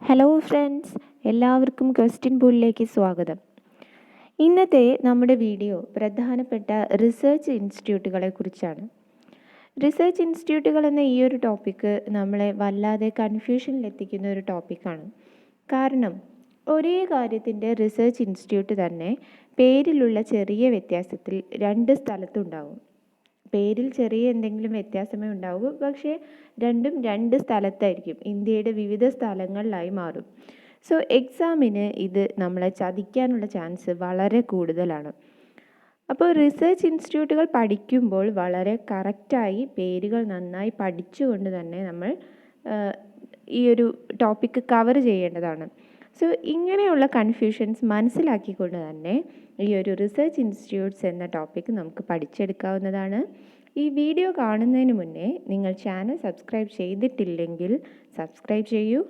Hello friends, എല്ലാവർക്കും question പൂളിലേക്ക് സ്വാഗതം. ഇന്നത്തെ നമ്മുടെ വീഡിയോ പ്രധാനപ്പെട്ട റിസർച്ച് ഇൻസ്റ്റിറ്റ്യൂട്ടുകളെ കുറിച്ചാണ്. റിസർച്ച് ഇൻസ്റ്റിറ്റ്യൂട്ടുകൾ എന്ന ഈ ഒരു ടോപ്പിക്ക് നമ്മളെ വല്ലാതെ കൺഫ്യൂഷനിലെത്തിക്കുന്ന ഒരു ടോപ്പിക്കാണ്. കാരണം ഒരേ കാര്യത്തിൻ്റെ റിസർച്ച് ഇൻസ്റ്റിറ്റ്യൂട്ട് തന്നെ പേരിലുള്ള ചെറിയ വ്യത്യാസത്തിൽ രണ്ട് സ്ഥലത്തുണ്ടാവും. പേരിൽ ചെറിയ എന്തെങ്കിലും വ്യത്യാസമേ ഉണ്ടാവൂ, പക്ഷേ രണ്ടും രണ്ട് സ്ഥലത്തായിരിക്കും, ഇന്ത്യയുടെ വിവിധ സ്ഥലങ്ങളിലായി മാറും. സോ എക്സാമിന് ഇത് നമ്മളെ ചതിക്കാനുള്ള ചാൻസ് വളരെ കൂടുതലാണ്. അപ്പോൾ റിസർച്ച് ഇൻസ്റ്റിറ്റ്യൂട്ടുകൾ പഠിക്കുമ്പോൾ വളരെ കറക്റ്റായി പേരുകൾ നന്നായി പഠിച്ചുകൊണ്ട് തന്നെ നമ്മൾ ഈ ഒരു ടോപ്പിക്ക് കവർ ചെയ്യേണ്ടതാണ്. സോ ഇങ്ങനെയുള്ള കൺഫ്യൂഷൻസ് മനസ്സിലാക്കിക്കൊണ്ട് തന്നെ ഈ ഒരു റിസർച്ച് ഇൻസ്റ്റിറ്റ്യൂട്ട്സ് എന്ന ടോപ്പിക്ക് നമുക്ക് പഠിച്ചെടുക്കാവുന്നതാണ്. ഈ വീഡിയോ കാണുന്നതിന് മുന്നേ നിങ്ങൾ ചാനൽ സബ്സ്ക്രൈബ് ചെയ്തിട്ടില്ലെങ്കിൽ സബ്സ്ക്രൈബ് ചെയ്യൂ.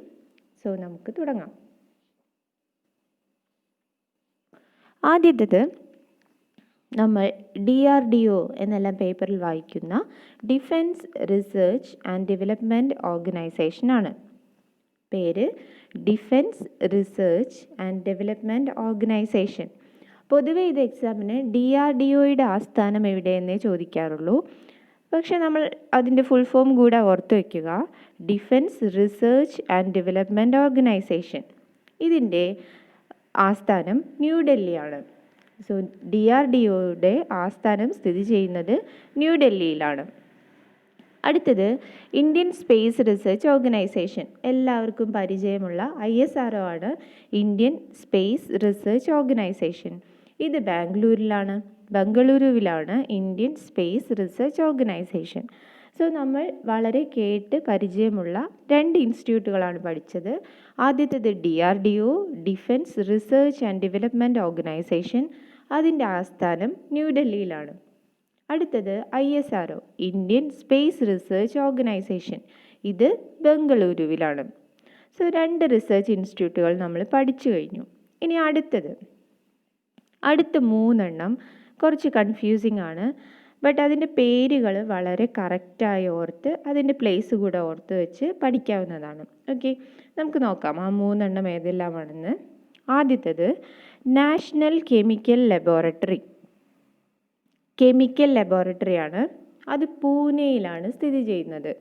സോ നമുക്ക് തുടങ്ങാം. ആദ്യത്തേത് നമ്മൾ DRDO എന്നെല്ലാം പേപ്പറിൽ വായിക്കുന്ന ഡിഫൻസ് റിസർച്ച് ആൻഡ് ഡെവലപ്മെൻറ്റ് ഓർഗനൈസേഷനാണ്. പേര് defence research and development organisation. പൊതുവെ ഇത് എക്സാമിന് DRDOയുടെ ആസ്ഥാനം എവിടെയെന്നേ ചോദിക്കാറുള്ളൂ. പക്ഷേ നമ്മൾ അതിൻ്റെ ഫുൾ ഫോം കൂടെ ഓർത്ത് വയ്ക്കുക. Defence research and development organisation. ഇതിൻ്റെ ആസ്ഥാനം ന്യൂഡൽഹിയാണ്. സോ DRDOയുടെ ആസ്ഥാനം സ്ഥിതി ചെയ്യുന്നത് ന്യൂഡൽഹിയിലാണ്. അടുത്തത് ഇന്ത്യൻ സ്പേസ് റിസർച്ച് ഓർഗനൈസേഷൻ. എല്ലാവർക്കും പരിചയമുള്ള ISRO ആണ് ഇന്ത്യൻ സ്പേസ് റിസർച്ച് ഓർഗനൈസേഷൻ. ഇത് ബംഗളൂരുവിലാണ് Indian space research organisation. So നമ്മൾ വളരെ കേട്ട് പരിചയമുള്ള രണ്ട് ഇൻസ്റ്റിറ്റ്യൂട്ടുകളാണ് പഠിച്ചത്. ആദ്യത്തേത് DRDO, defence research and development organisation. അതിൻ്റെ ആസ്ഥാനം ന്യൂഡൽഹിയിലാണ്. അടുത്തത് ISRO, Indian space research organisation. ഇത് ബംഗളൂരുവിലാണ്. സോ രണ്ട് റിസർച്ച് ഇൻസ്റ്റിറ്റ്യൂട്ടുകൾ നമ്മൾ പഠിച്ചു കഴിഞ്ഞു. ഇനി അടുത്ത മൂന്നെണ്ണം കുറച്ച് കൺഫ്യൂസിങ് ആണ്. ബട്ട് അതിൻ്റെ പേരുകൾ വളരെ കറക്റ്റായി ഓർത്ത് അതിൻ്റെ പ്ലേസ് കൂടെ ഓർത്ത് വെച്ച് പഠിക്കാവുന്നതാണ്. ഓക്കെ, നമുക്ക് നോക്കാം ആ മൂന്നെണ്ണം ഏതെല്ലാമാണെന്ന്. ആദ്യത്തേത് നാഷണൽ കെമിക്കൽ ലബോറട്ടറിയാണ്. അത് പൂനെയിലാണ് സ്ഥിതി ചെയ്യുന്നത്.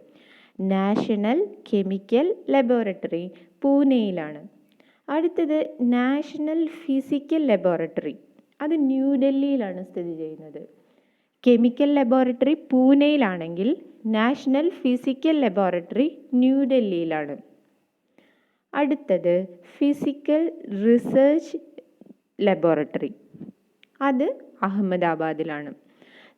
നാഷണൽ കെമിക്കൽ ലബോറട്ടറി പൂനെയിലാണ്. അടുത്തത് നാഷണൽ ഫിസിക്കൽ ലബോറട്ടറി. അത് ന്യൂഡൽഹിയിലാണ് സ്ഥിതി ചെയ്യുന്നത്. കെമിക്കൽ ലബോറട്ടറി പൂനെയിലാണെങ്കിൽ നാഷണൽ ഫിസിക്കൽ ലബോറട്ടറി ന്യൂഡൽഹിയിലാണ്. അടുത്തത് ഫിസിക്കൽ റിസർച്ച് ലബോറട്ടറി. അത് അഹമ്മദാബാദിലാണ്.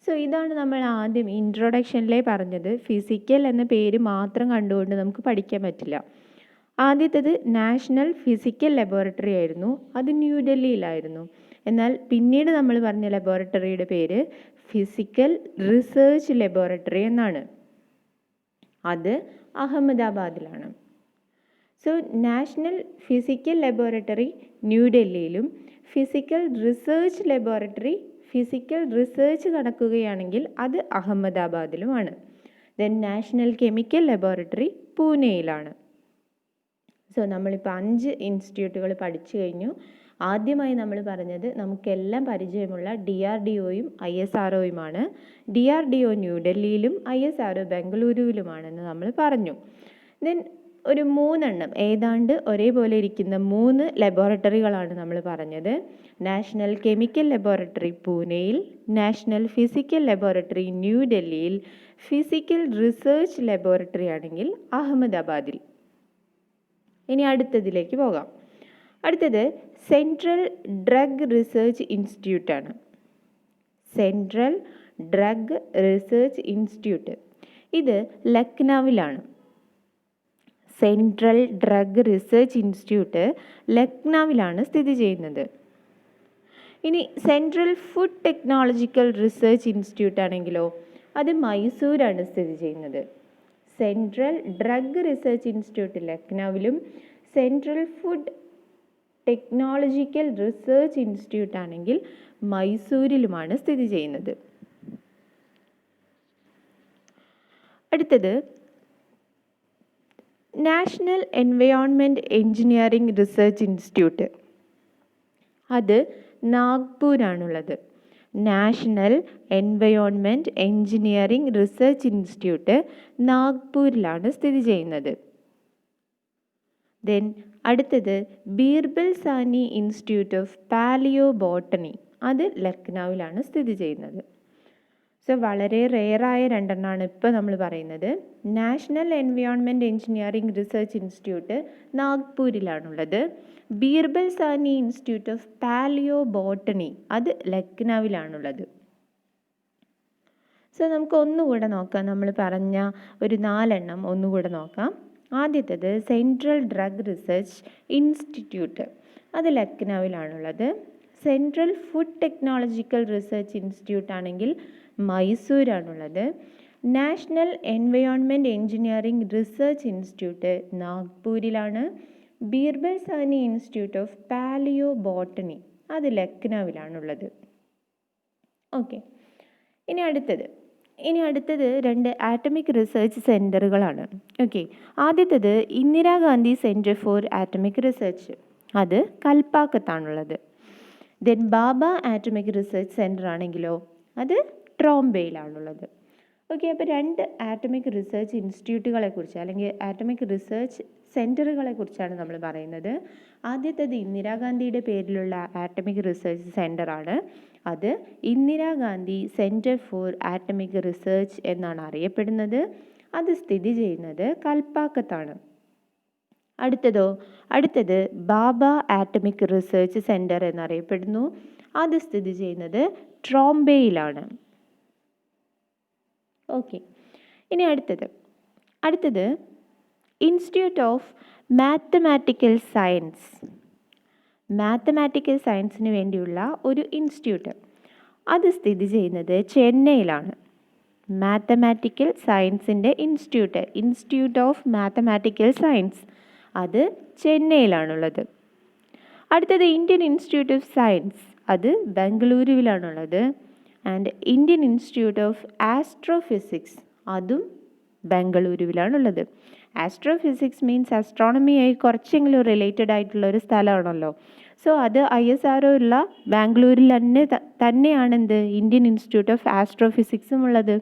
സോ ഇതാണ് നമ്മൾ ആദ്യം ഇൻട്രൊഡക്ഷനിലേ പറഞ്ഞത്. ഫിസിക്കൽ എന്ന പേര് മാത്രം കണ്ടുകൊണ്ട് നമുക്ക് പഠിക്കാൻ പറ്റില്ല. ആദ്യത്തേത് നാഷണൽ ഫിസിക്കൽ ലബോറട്ടറി ആയിരുന്നു. അത് ന്യൂഡൽഹിയിലായിരുന്നു. എന്നാൽ പിന്നീട് നമ്മൾ പറഞ്ഞ ലബോറട്ടറിയുടെ പേര് ഫിസിക്കൽ റിസർച്ച് ലബോറട്ടറി എന്നാണ്. അത് അഹമ്മദാബാദിലാണ്. സോ നാഷണൽ ഫിസിക്കൽ ലബോറട്ടറി ന്യൂഡൽഹിയിലും physical research laboratory physical research നടക്കുകയാണെങ്കിൽ അത് അഹമ്മദാബാദിലുമാണ്. ദെൻ നാഷണൽ കെമിക്കൽ ലബോറട്ടറി പൂനെയിലാണ്. സോ നമ്മളിപ്പോൾ 5 ഇൻസ്റ്റിറ്റ്യൂട്ടുകൾ പഠിച്ചു കഴിഞ്ഞു. ആദ്യമായി നമ്മൾ പറഞ്ഞത് നമുക്കെല്ലാം പരിചയമുള്ള DRDOയും ISROയുമാണ്. DRDO ന്യൂഡൽഹിയിലും ISRO ബംഗളൂരുവിലുമാണെന്ന് നമ്മൾ പറഞ്ഞു. ദെൻ ഒരു 3 എണ്ണം ഏതാണ്ട് ഒരേപോലെ ഇരിക്കുന്ന 3 ലബോറട്ടറികളാണ് നമ്മൾ പറഞ്ഞത്. നാഷണൽ കെമിക്കൽ ലബോറട്ടറി പൂനെയിൽ, നാഷണൽ ഫിസിക്കൽ ലബോറട്ടറി ന്യൂഡൽഹിയിൽ, ഫിസിക്കൽ റിസർച്ച് ലബോറട്ടറി ആണെങ്കിൽ അഹമ്മദാബാദിൽ. ഇനി അടുത്തതിലേക്ക് പോകാം. അടുത്തത് സെൻട്രൽ ഡ്രഗ് റിസർച്ച് ഇൻസ്റ്റിറ്റ്യൂട്ടാണ്. Central drug research institute. ഇത് ലക്നൌവിലാണ്. സെൻട്രൽ ഡ്രഗ് റിസർച്ച് ഇൻസ്റ്റിറ്റ്യൂട്ട് ലക്നൌവിലാണ് സ്ഥിതി ചെയ്യുന്നത്. ഇനി central food technological research institute ആണെങ്കിലോ അത് മൈസൂരാണ് സ്ഥിതി ചെയ്യുന്നത്. സെൻട്രൽ ഡ്രഗ് റിസർച്ച് ഇൻസ്റ്റിറ്റ്യൂട്ട് ലക്നൌവിലും central food technological research institute ആണെങ്കിൽ മൈസൂരിലുമാണ് സ്ഥിതി ചെയ്യുന്നത്. അടുത്തത് national environment engineering research institute, അത് നാഗ്പൂരാണുള്ളത്. National environment engineering research institute നാഗ്പൂരിലാണ് സ്ഥിതി ചെയ്യുന്നത്. ദെൻ അടുത്തത് Birbal Sahni institute of palaeobotany, അത് ലക്നൌവിലാണ് സ്ഥിതി ചെയ്യുന്നത്. സോ വളരെ റെയറായ രണ്ടെണ്ണമാണ് ഇപ്പോൾ നമ്മൾ പറയുന്നത്. National environment engineering research institute നാഗ്പൂരിലാണുള്ളത്. Birbal Sahni institute of palaeobotany, അത് ലക്നൌവിലാണുള്ളത്. സോ നമുക്ക് ഒന്നുകൂടെ നോക്കാം, നമ്മൾ പറഞ്ഞ ഒരു 4 എണ്ണം ഒന്നുകൂടെ നോക്കാം. ആദ്യത്തേത് സെൻട്രൽ ഡ്രഗ് റിസർച്ച് ഇൻസ്റ്റിറ്റ്യൂട്ട്, അത് ലക്നൌവിലാണുള്ളത്. Central food technological research institute ആണെങ്കിൽ മൈസൂരാണുള്ളത്. National environment engineering research institute നാഗ്പൂരിലാണ്. Birbal Sahni institute of palaeobotany, അത് ലക്നൌവിലാണുള്ളത്. ഓക്കെ, ഇനി അടുത്തത് 2 ആറ്റമിക് റിസർച്ച് സെൻറ്ററുകളാണ്. ഓക്കെ, ആദ്യത്തേത് Indira Gandhi centre for atomic research, അത് കൽപ്പാക്കത്താണുള്ളത്. ദെൻ ബാബ ആറ്റമിക് റിസർച്ച് സെൻറ്റർ ആണെങ്കിലോ അത് ട്രോംബെയിലാണുള്ളത്. ഓക്കെ, അപ്പോൾ 2 ആറ്റമിക് റിസർച്ച് ഇൻസ്റ്റിറ്റ്യൂട്ടുകളെ കുറിച്ച് അല്ലെങ്കിൽ ആറ്റമിക് റിസർച്ച് സെൻറ്ററുകളെ കുറിച്ചാണ് നമ്മൾ പറയുന്നത്. ആദ്യത്തേത് ഇന്ദിരാഗാന്ധിയുടെ പേരിലുള്ള ആറ്റമിക് റിസർച്ച് സെൻറ്ററാണ്. അത് Indira Gandhi centre for atomic research എന്നാണ് അറിയപ്പെടുന്നത്. അത് സ്ഥിതി ചെയ്യുന്നത് കൽപ്പാക്കത്താണ്. അടുത്തത് ബാബ ആറ്റമിക് റിസർച്ച് സെൻറ്റർ എന്നറിയപ്പെടുന്നു. അത് സ്ഥിതി ചെയ്യുന്നത് ട്രോംബെയിലാണ്. ഓക്കെ, ഇനി അടുത്തത് ഇൻസ്റ്റിറ്റ്യൂട്ട് ഓഫ് മാത്തമാറ്റിക്കൽ സയൻസിന് വേണ്ടിയുള്ള ഒരു ഇൻസ്റ്റിറ്റ്യൂട്ട്, അത് സ്ഥിതി ചെയ്യുന്നത് ചെന്നൈയിലാണ്. മാത്തമാറ്റിക്കൽ സയൻസിൻ്റെ ഇൻസ്റ്റിറ്റ്യൂട്ട് ഓഫ് മാത്തമാറ്റിക്കൽ സയൻസ്, അത് ചെന്നൈയിലാണുള്ളത്. അടുത്തത് ഇന്ത്യൻ ഇൻസ്റ്റിറ്റ്യൂട്ട് ഓഫ് സയൻസ്, അത് ബംഗളൂരുവിലാണുള്ളത്. And Indian institute of astrophysics, അതും ബംഗളൂരുവിലാണുള്ളത്. ആസ്ട്രോഫിസിക്സ് മീൻസ് ആസ്ട്രോണമിയായി കുറച്ചെങ്കിലും റിലേറ്റഡ് ആയിട്ടുള്ള ഒരു സ്ഥലമാണല്ലോ. സോ അത് ISRO ഉള്ള ബാംഗ്ലൂരിൽ തന്നെയാണ് ഇന്ത്യൻ ഇൻസ്റ്റിറ്റ്യൂട്ട് ഓഫ് ആസ്ട്രോഫിസിക്സും ഉള്ളത്.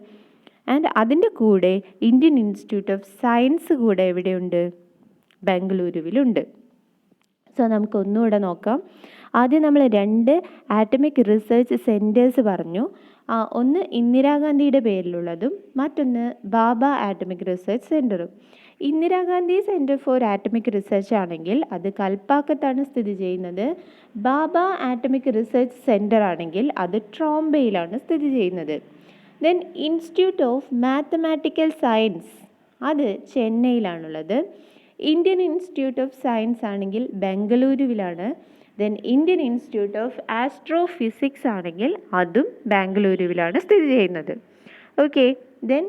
ആൻഡ് അതിൻ്റെ കൂടെ ഇന്ത്യൻ ഇൻസ്റ്റിറ്റ്യൂട്ട് ഓഫ് സയൻസ് കൂടെ എവിടെയുണ്ട്? ബാംഗ്ലൂരുവിലുണ്ട്. സോ നമുക്ക് ഒന്നുകൂടെ നോക്കാം. ആദ്യം നമ്മൾ 2 ആറ്റമിക് റിസർച്ച് സെൻറ്റേഴ്സ് പറഞ്ഞു. ഒന്ന് ഇന്ദിരാഗാന്ധിയുടെ പേരിലുള്ളതും മറ്റൊന്ന് ബാബ ആറ്റമിക് റിസർച്ച് സെൻറ്ററും. Indira Gandhi centre for atomic research ആണെങ്കിൽ അത് കൽപ്പാക്കത്താണ് സ്ഥിതി ചെയ്യുന്നത്. ബാബ ആറ്റമിക് റിസർച്ച് സെൻറ്റർ ആണെങ്കിൽ അത് ട്രോംബെയിലാണ് സ്ഥിതി ചെയ്യുന്നത്. Then institute of mathematical science, അത് ചെന്നൈയിലാണുള്ളത്. ഇന്ത്യൻ ഇൻസ്റ്റിറ്റ്യൂട്ട് ഓഫ് സയൻസ് ആണെങ്കിൽ ബംഗളൂരുവിലാണ്. Then Indian institute of astrophysics ആണെങ്കിൽ അതും ബാംഗ്ലൂരുവിലാണ് സ്ഥിതി ചെയ്യുന്നത്. ഓക്കെ, ദെൻ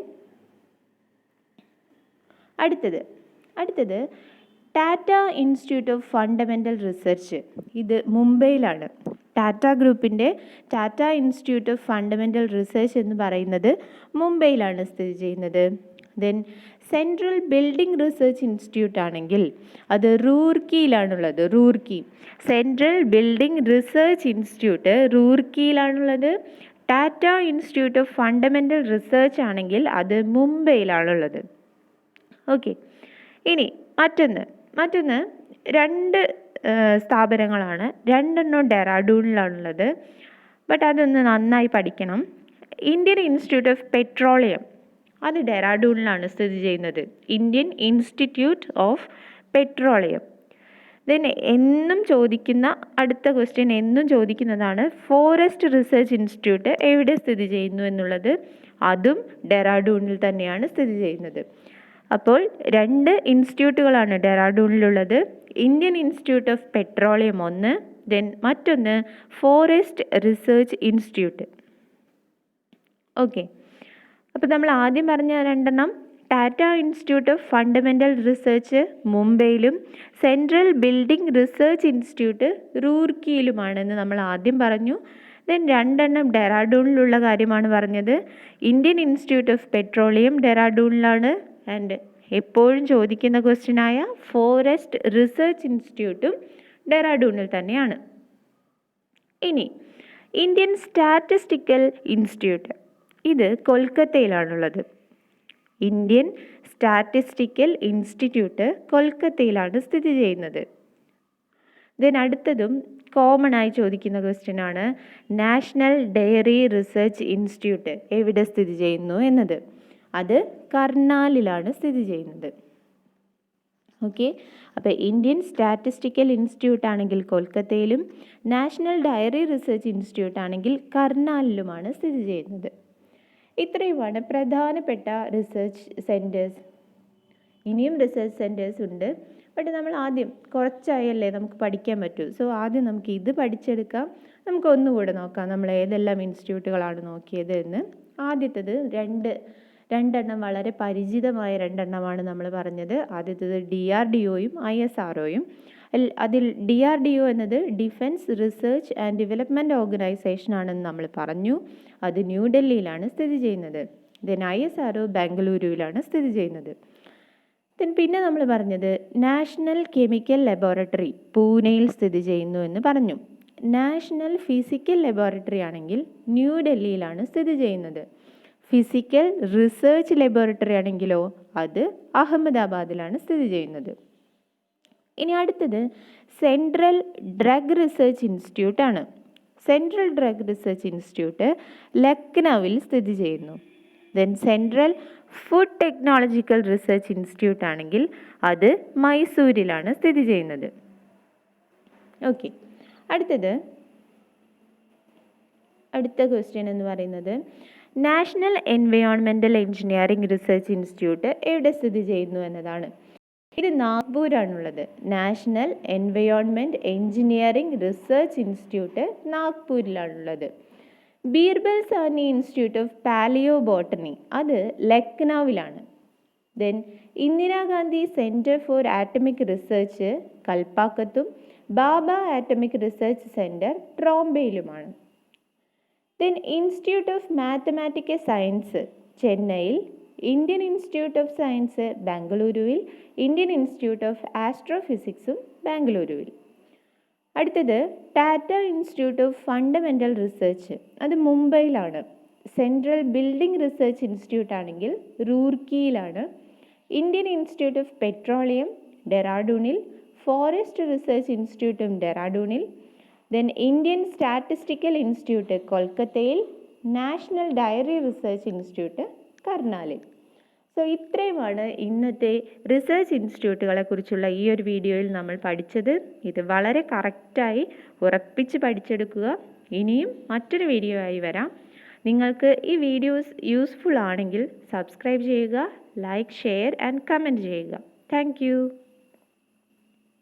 അടുത്തത് Tata institute of fundamental research, ഇത് മുംബൈയിലാണ്. ടാറ്റ ഗ്രൂപ്പിൻ്റെ Tata institute of fundamental research എന്ന് പറയുന്നത് മുംബൈയിലാണ് സ്ഥിതി ചെയ്യുന്നത്. Then central building research institute ആണെങ്കിൽ അത് റൂർക്കിയിലാണുള്ളത്. സെൻട്രൽ ബിൽഡിംഗ് റിസർച്ച് ഇൻസ്റ്റിറ്റ്യൂട്ട് റൂർക്കിയിലാണുള്ളത്. Tata institute of fundamental research ആണെങ്കിൽ അത് മുംബൈയിലാണുള്ളത്. ഓക്കെ, ഇനി മറ്റൊന്ന് 2 സ്ഥാപനങ്ങളാണ്. 2 ഡെറാഡൂണിലാണുള്ളത്. ബട്ട് അതൊന്ന് നന്നായി പഠിക്കണം. ഇന്ത്യൻ ഇൻസ്റ്റിറ്റ്യൂട്ട് ഓഫ് പെട്രോളിയം, അത് ഡെറാഡൂണിലാണ് സ്ഥിതി ചെയ്യുന്നത്. Indian institute of petroleum. Then അടുത്ത ക്വസ്റ്റ്യൻ എന്നും ചോദിക്കുന്നതാണ് ഫോറസ്റ്റ് റിസർച്ച് ഇൻസ്റ്റിറ്റ്യൂട്ട് എവിടെ സ്ഥിതി ചെയ്യുന്നു എന്നുള്ളത്. അതും ഡെറാഡൂണിൽ തന്നെയാണ് സ്ഥിതി ചെയ്യുന്നത്. അപ്പോൾ 2 ഇൻസ്റ്റിറ്റ്യൂട്ടുകളാണ് ഡെറാഡൂണിലുള്ളത്. ഇന്ത്യൻ ഇൻസ്റ്റിറ്റ്യൂട്ട് ഓഫ് പെട്രോളിയം ഒന്ന്, ദെൻ മറ്റൊന്ന് ഫോറസ്റ്റ് റിസർച്ച് ഇൻസ്റ്റിറ്റ്യൂട്ട്. ഓക്കെ, അപ്പോൾ നമ്മൾ ആദ്യം പറഞ്ഞ 2 Tata institute of fundamental research മുംബൈയിലും സെൻട്രൽ ബിൽഡിംഗ് റിസർച്ച് ഇൻസ്റ്റിറ്റ്യൂട്ട് റൂർക്കിയിലുമാണെന്ന് നമ്മൾ ആദ്യം പറഞ്ഞു. ദെൻ 2 ഡെറാഡൂണിലുള്ള കാര്യമാണ് പറഞ്ഞത്. ഇന്ത്യൻ ഇൻസ്റ്റിറ്റ്യൂട്ട് ഓഫ് പെട്രോളിയം ഡെറാഡൂണിലാണ് ആൻഡ് എപ്പോഴും ചോദിക്കുന്ന ക്വസ്റ്റ്യനായ ഫോറസ്റ്റ് റിസർച്ച് ഇൻസ്റ്റിറ്റ്യൂട്ടും ഡെറാഡൂണിൽ തന്നെയാണ്. ഇനി ഇന്ത്യൻ സ്റ്റാറ്റിസ്റ്റിക്കൽ ഇൻസ്റ്റിറ്റ്യൂട്ട്, ഇത് കൊൽക്കത്തയിലാണുള്ളത്. ഇന്ത്യൻ സ്റ്റാറ്റിസ്റ്റിക്കൽ ഇൻസ്റ്റിറ്റ്യൂട്ട് കൊൽക്കത്തയിലാണ് സ്ഥിതി ചെയ്യുന്നത്. ദെൻ അടുത്തതും കോമൺ ആയി ചോദിക്കുന്ന ക്വസ്റ്റ്യൻ ആണ്, നാഷണൽ ഡയറി റിസർച്ച് ഇൻസ്റ്റിറ്റ്യൂട്ട് എവിടെ സ്ഥിതി ചെയ്യുന്നു എന്നത്. അത് കർണാലിലാണ് സ്ഥിതി ചെയ്യുന്നത്. ഓക്കെ, അപ്പോൾ ഇന്ത്യൻ സ്റ്റാറ്റിസ്റ്റിക്കൽ ഇൻസ്റ്റിറ്റ്യൂട്ട് ആണെങ്കിൽ കൊൽക്കത്തയിലും നാഷണൽ ഡയറി റിസർച്ച് ഇൻസ്റ്റിറ്റ്യൂട്ട് ആണെങ്കിൽ കർണാലിലുമാണ് സ്ഥിതി ചെയ്യുന്നത്. ഇത്രയുമാണ് പ്രധാനപ്പെട്ട റിസർച്ച് സെൻറ്റേഴ്സ്. ഇനിയും റിസർച്ച് സെൻറ്റേഴ്സ് ഉണ്ട്, ബട്ട് നമ്മൾ ആദ്യം കുറച്ചായല്ലേ നമുക്ക് പഠിക്കാൻ പറ്റൂ. സോ ആദ്യം നമുക്ക് ഇത് പഠിച്ചെടുക്കാം. നമുക്ക് ഒന്നുകൂടെ നോക്കാം നമ്മൾ ഏതെല്ലാം ഇൻസ്റ്റിറ്റ്യൂട്ടുകളാണ് നോക്കിയത് എന്ന്. ആദ്യത്തേത് രണ്ടെണ്ണം വളരെ പരിചിതമായ രണ്ടെണ്ണമാണ് നമ്മൾ പറഞ്ഞത്. ആദ്യത്തേത് DRDOയും ISROയും. അതിൽ DRDO എന്നത് defence research and development organisation ആണെന്ന് നമ്മൾ പറഞ്ഞു. അത് ന്യൂഡൽഹിയിലാണ് സ്ഥിതി ചെയ്യുന്നത്. ദെൻ ISRO ബാംഗ്ലൂരുവിലാണ് സ്ഥിതി ചെയ്യുന്നത്. പിന്നെ നമ്മൾ പറഞ്ഞത് നാഷണൽ കെമിക്കൽ ലബോറട്ടറി പൂനെയിൽ സ്ഥിതി ചെയ്യുന്നു എന്ന് പറഞ്ഞു. നാഷണൽ ഫിസിക്കൽ ലബോറട്ടറി ആണെങ്കിൽ ന്യൂഡൽഹിയിലാണ് സ്ഥിതി ചെയ്യുന്നത്. ഫിസിക്കൽ റിസർച്ച് ലബോറട്ടറി ആണെങ്കിലോ അത് അഹമ്മദാബാദിലാണ് സ്ഥിതി ചെയ്യുന്നത്. ഇനി അടുത്തത് സെൻട്രൽ ഡ്രഗ് റിസർച്ച് ഇൻസ്റ്റിറ്റ്യൂട്ട് ആണ്. സെൻട്രൽ ഡ്രഗ് റിസർച്ച് ഇൻസ്റ്റിറ്റ്യൂട്ട് ലക്നൌവിൽ സ്ഥിതി ചെയ്യുന്നു. Then central food technological research institute ആണെങ്കിൽ അത് മൈസൂരിലാണ് സ്ഥിതി ചെയ്യുന്നത്. ഓക്കെ, അടുത്ത ക്വസ്റ്റ്യൻ എന്ന് പറയുന്നത് national environmental engineering research institute എവിടെ സ്ഥിതി ചെയ്യുന്നു എന്നതാണ്. ഇത് നാഗ്പൂരാണുള്ളത്. National environment engineering research institute നാഗ്പൂരിലാണുള്ളത്. Birbal Sahni institute of palaeobotany അത് ലക്നൌവിലാണ്. Then Indira Gandhi centre for atomic research കൽപ്പാക്കത്തും ബാബ ആറ്റമിക് റിസർച്ച് സെൻറ്റർ ട്രോംബെയിലുമാണ്. Then institute of mathematical science ചെന്നൈയിൽ, ഇന്ത്യൻ ഇൻസ്റ്റിറ്റ്യൂട്ട് ഓഫ് സയൻസ് ബാംഗ്ലൂരുവിൽ, ഇന്ത്യൻ ഇൻസ്റ്റിറ്റ്യൂട്ട് ഓഫ് ആസ്ട്രോഫിസിക്സും ബാംഗ്ലൂരുവിൽ. അടുത്തത് Tata institute of fundamental research അത് മുംബൈയിലാണ്. സെൻട്രൽ ബിൽഡിംഗ് റിസർച്ച് ഇൻസ്റ്റിറ്റ്യൂട്ട് ആണെങ്കിൽ റൂർക്കിയിലാണ്. ഇന്ത്യൻ ഇൻസ്റ്റിറ്റ്യൂട്ട് ഓഫ് പെട്രോളിയം ഡെറാഡൂണിൽ, ഫോറസ്റ്റ് റിസർച്ച് ഇൻസ്റ്റിറ്റ്യൂട്ടും ഡെറാഡൂണിൽ. ദെൻ ഇന്ത്യൻ സ്റ്റാറ്റിസ്റ്റിക്കൽ ഇൻസ്റ്റിറ്റ്യൂട്ട് കൊൽക്കത്തയിൽ, നാഷണൽ ഡയറി റിസർച്ച് ഇൻസ്റ്റിറ്റ്യൂട്ട് കർണാലിൽ. സോ ഇത്രയുമാണ് ഇന്നത്തെ റിസർച്ച് ഇൻസ്റ്റിറ്റ്യൂട്ടുകളെ കുറിച്ചുള്ള ഈ ഒരു വീഡിയോയിൽ നമ്മൾ പഠിച്ചത്. ഇത് വളരെ കറക്റ്റായി ഉറപ്പിച്ച് പഠിച്ചെടുക്കുക. ഇനിയും മറ്റൊരു വീഡിയോ ആയി വരാം. നിങ്ങൾക്ക് ഈ വീഡിയോസ് യൂസ്ഫുൾ ആണെങ്കിൽ സബ്സ്ക്രൈബ് ചെയ്യുക, ലൈക്ക്, ഷെയർ ആൻഡ് കമൻറ്റ് ചെയ്യുക. താങ്ക്